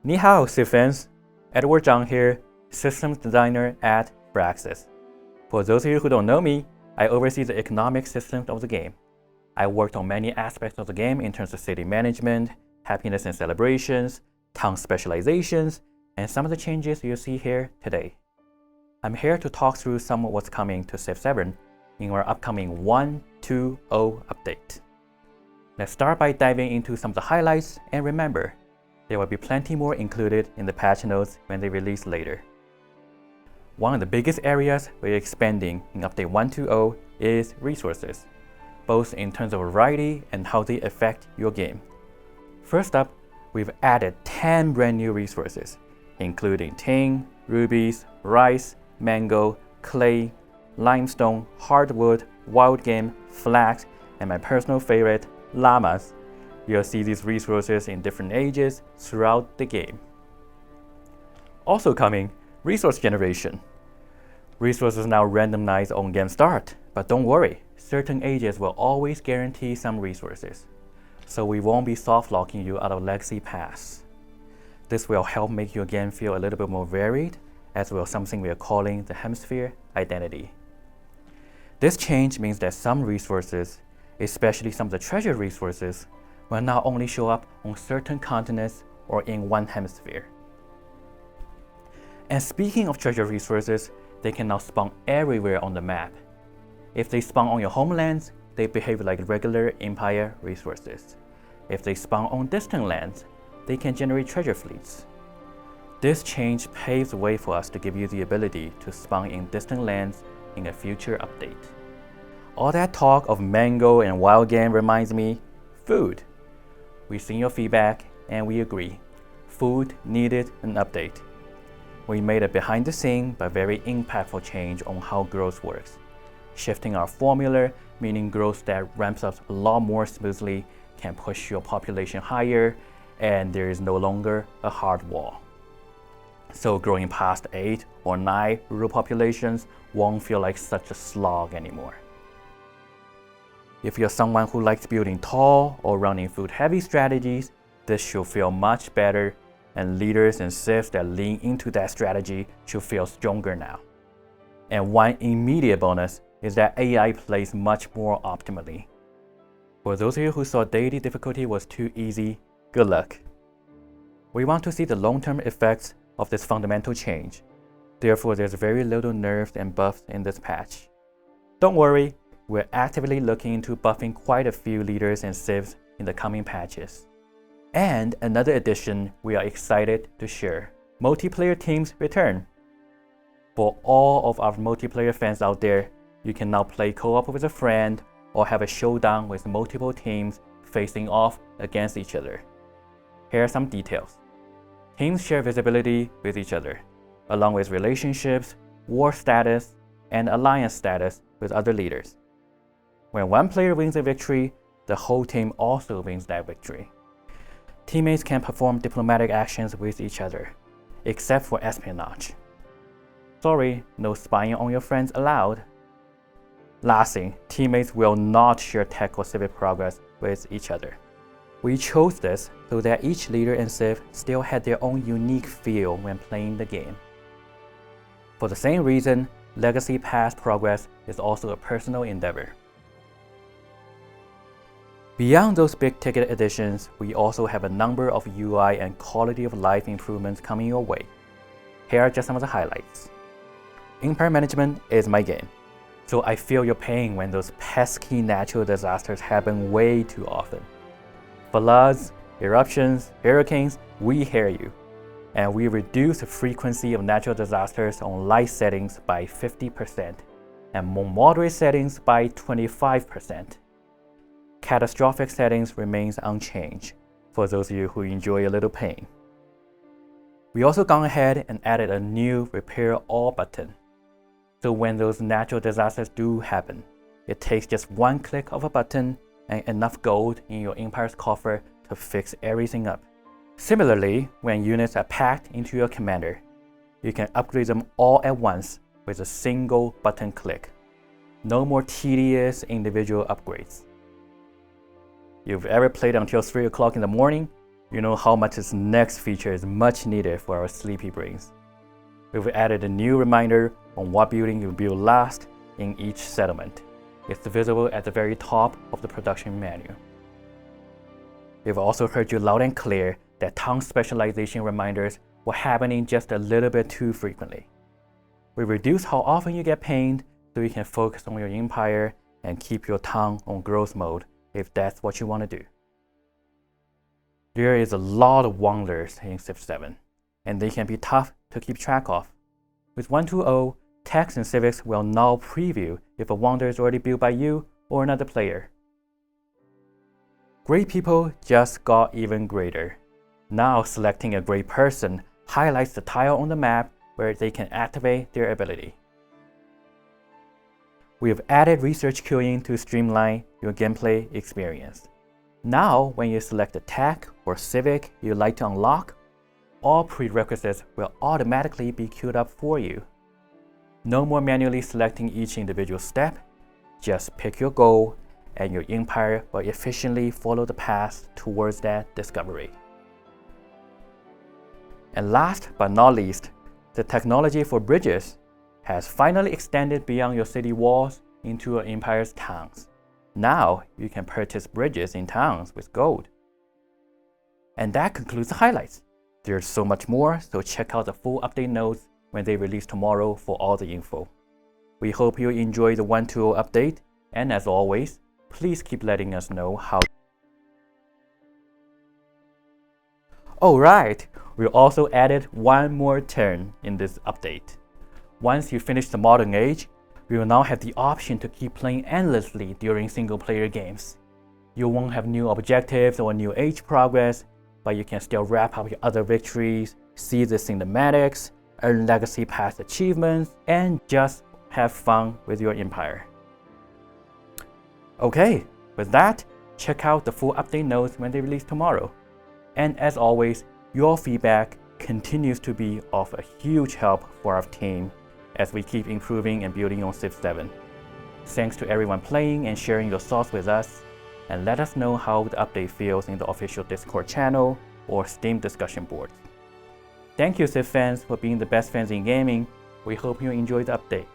Ni hao, Civ fans! Edward Zhang here, systems designer at Braxis. For those of you who don't know me, I oversee the economic systems of the game. I worked on many aspects of the game in terms of city management, happiness and celebrations, town specializations, and some of the changes you'll see here today. I'm here to talk through some of what's coming to Civ 7 in our upcoming 1.2.0 update. Let's start by diving into some of the highlights, and remember, there will be plenty more included in the patch notes when they release later. One of the biggest areas we're expanding in Update 1.2.0 is resources, both in terms of variety and how they affect your game. First up, we've added 10 brand new resources, including tin, rubies, rice, mango, clay, limestone, hardwood, wild game, flax, and my personal favorite, llamas. You'll see these resources in different ages throughout the game. Also coming, resource generation. Resources now randomized on game start, but don't worry, certain ages will always guarantee some resources, so we won't be soft locking you out of Legacy Pass. This will help make your game feel a little bit more varied, as well as something we are calling the Hemisphere Identity. This change means that some resources, especially some of the treasure resources, will not only show up on certain continents or in one hemisphere. And speaking of treasure resources, they can now spawn everywhere on the map. If they spawn on your homelands, they behave like regular Empire resources. If they spawn on distant lands, they can generate treasure fleets. This change paves the way for us to give you the ability to spawn in distant lands in a future update. All that talk of mango and wild game reminds me, food. We've seen your feedback and we agree. Food needed an update. We made a behind the scene but very impactful change on how growth works. Shifting our formula, meaning growth that ramps up a lot more smoothly, can push your population higher, and there is no longer a hard wall. So growing past 8 or 9 rural populations won't feel like such a slog anymore. If you're someone who likes building tall or running food-heavy strategies, this should feel much better, and leaders and civs that lean into that strategy should feel stronger now. And one immediate bonus is that AI plays much more optimally. For those of you who thought daily difficulty was too easy, good luck. We want to see the long-term effects of this fundamental change. Therefore, there's very little nerfs and buffs in this patch. Don't worry, we're actively looking into buffing quite a few leaders and civs in the coming patches. And another addition we are excited to share: multiplayer teams return. For all of our multiplayer fans out there, you can now play co-op with a friend or have a showdown with multiple teams facing off against each other. Here are some details. Teams share visibility with each other, along with relationships, war status, and alliance status with other leaders. When one player wins a victory, the whole team also wins that victory. Teammates can perform diplomatic actions with each other, except for espionage. Sorry, no spying on your friends allowed. Last thing, teammates will not share tech or civic progress with each other. We chose this so that each leader and civ still had their own unique feel when playing the game. For the same reason, Legacy Pass progress is also a personal endeavor. Beyond those big-ticket additions, we also have a number of UI and quality of life improvements coming your way. Here are just some of the highlights. Empire management is my game, so I feel your pain when those pesky natural disasters happen way too often. Floods, eruptions, hurricanes, we hear you. And we reduce the frequency of natural disasters on light settings by 50% and more moderate settings by 25%. Catastrophic settings remains unchanged for those of you who enjoy a little pain. We also gone ahead and added a new Repair All button. So when those natural disasters do happen, it takes just one click of a button and enough gold in your Empire's coffer to fix everything up. Similarly, when units are packed into your commander, you can upgrade them all at once with a single button click. No more tedious individual upgrades. You've ever played until 3 o'clock in the morning? you know how much this next feature is much needed for our sleepy brains. We've added a new reminder on what building you build last in each settlement. It's visible at the very top of the production menu. We've also heard you loud and clear that town specialization reminders were happening just a little bit too frequently. We reduced how often you get pinged so you can focus on your empire and keep your town on growth mode if that's what you want to do. There is a lot of wonders in Civ 7, and they can be tough to keep track of. With 1.2.0, text and civics will now preview if a wonder is already built by you or another player. Great people just got even greater. Now selecting a great person highlights the tile on the map where they can activate their ability. We have added research queuing to streamline your gameplay experience. Now, when you select a tech or civic you'd like to unlock, all prerequisites will automatically be queued up for you. No more manually selecting each individual step, just pick your goal and your empire will efficiently follow the path towards that discovery. And last but not least, the technology for bridges has finally extended beyond your city walls into your empire's towns. Now you can purchase bridges in towns with gold. And that concludes the highlights. There's so much more, so check out the full update notes when they release tomorrow for all the info. We hope you enjoy the 1.2.0 update, and as always, please keep letting us know how. Alright, we also added one more turn in this update. Once you finish the modern age, we will now have the option to keep playing endlessly during single-player games. You won't have new objectives or new age progress, but you can still wrap up your other victories, see the cinematics, earn legacy pass achievements, and just have fun with your empire. Okay, with that, check out the full update notes when they release tomorrow. And as always, your feedback continues to be of a huge help for our team as we keep improving and building on Civ 7. Thanks to everyone playing and sharing your thoughts with us, and let us know how the update feels in the official Discord channel or Steam discussion boards. Thank you Civ fans for being the best fans in gaming. We hope you enjoyed the update.